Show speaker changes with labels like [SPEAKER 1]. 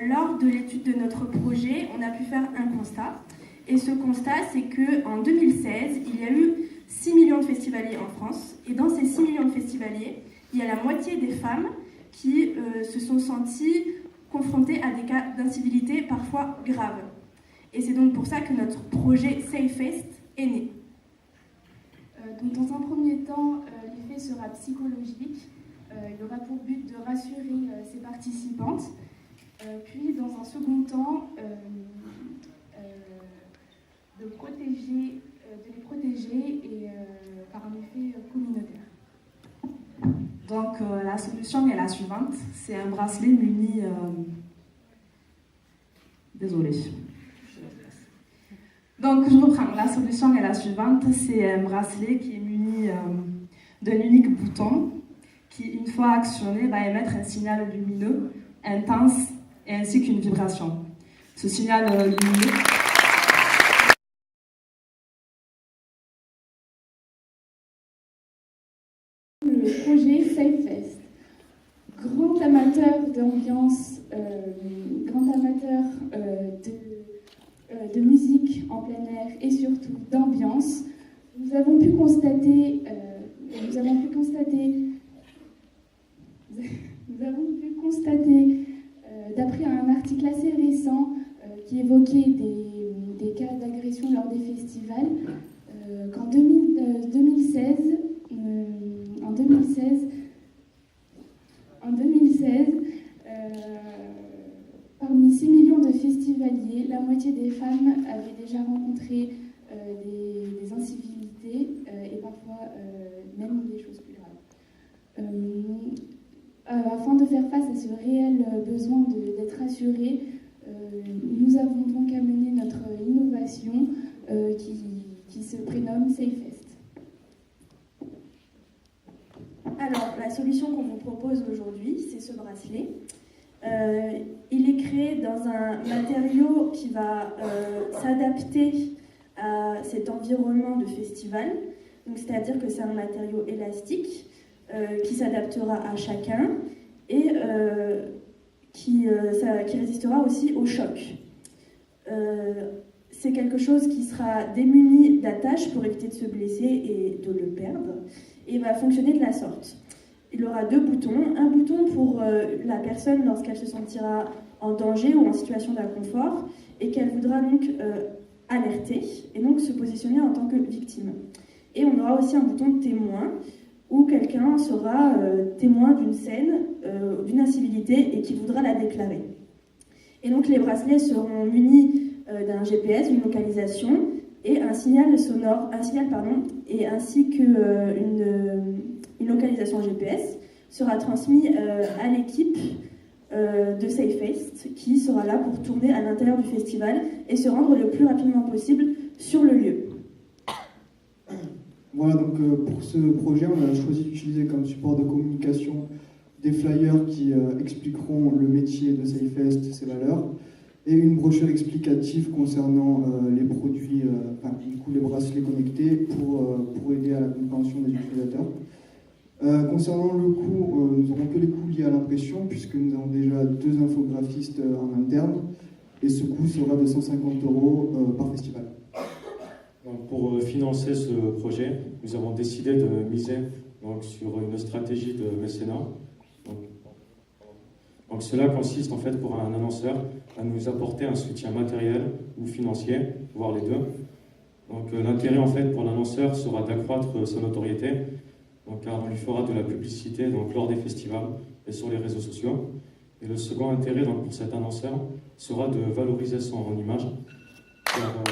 [SPEAKER 1] Lors de l'étude de notre projet, on a pu faire un constat. Et ce constat, c'est qu'en 2016, il y a eu 6 millions de festivaliers en France. Et dans ces 6 millions de festivaliers, il y a la moitié des femmes qui se sont senties confrontées à des cas d'incivilité parfois graves. Et c'est donc pour ça que notre projet SafeFest est né.
[SPEAKER 2] Donc dans un premier temps, l'effet sera psychologique. Il aura pour but de rassurer ses participantes. Puis dans un second temps, de les protéger et par un effet communautaire.
[SPEAKER 3] Donc la solution est la suivante, c'est un bracelet muni... Désolée. Donc je reprends, la solution est la suivante, c'est un bracelet qui est muni d'un unique bouton qui, une fois actionné, va émettre un signal lumineux, intense et ainsi qu'une vibration. Ce signal lumineux...
[SPEAKER 2] Le projet SafeFest. Grand amateur d'ambiance, grand amateur de musique en plein air et surtout d'ambiance, nous avons pu constater d'après un article assez récent qui évoquait des cas d'agression lors des festivals, qu'en 2016, parmi 6 millions de festivaliers, la moitié des femmes avaient déjà rencontré des incivilités et parfois même des choses plus graves. Afin de faire face à ce réel besoin d'être rassurées, nous avons donc amené notre innovation qui se prénomme SafeFest.
[SPEAKER 1] Alors, la solution qu'on vous propose aujourd'hui, c'est ce bracelet. Il est créé dans un matériau qui va s'adapter à cet environnement de festival. Donc, c'est-à-dire que c'est un matériau élastique qui s'adaptera à chacun et qui résistera aussi au choc. C'est quelque chose qui sera démuni d'attache pour éviter de se blesser et de le perdre. Et va fonctionner de la sorte. Il aura 2 boutons. Un bouton pour la personne lorsqu'elle se sentira en danger ou en situation d'inconfort et qu'elle voudra donc alerter et donc se positionner en tant que victime. Et on aura aussi un bouton témoin où quelqu'un sera témoin d'une scène, d'une incivilité et qui voudra la déclarer. Et donc les bracelets seront munis d'un GPS, d'une localisation et un signal sonore, et ainsi qu'une localisation GPS sera transmis à l'équipe de SafeFest qui sera là pour tourner à l'intérieur du festival et se rendre le plus rapidement possible sur le lieu.
[SPEAKER 4] Voilà, donc pour ce projet, on a choisi d'utiliser comme support de communication des flyers qui expliqueront le métier de SafeFest, ses valeurs, et une brochure explicative concernant les produits, les bracelets connectés pour aider à la compréhension des utilisateurs. Concernant le coût, nous n'aurons que les coûts liés à l'impression puisque nous avons déjà 2 infographistes en interne et ce coût sera de 150 € par festival.
[SPEAKER 5] Donc pour financer ce projet, nous avons décidé de miser sur une stratégie de mécénat. Donc cela consiste en fait pour un annonceur à nous apporter un soutien matériel ou financier, voire les deux. Donc l'intérêt en fait pour l'annonceur sera d'accroître sa notoriété, car on lui fera de la publicité lors des festivals et sur les réseaux sociaux. Et le second intérêt pour cet annonceur sera de valoriser son image. Car,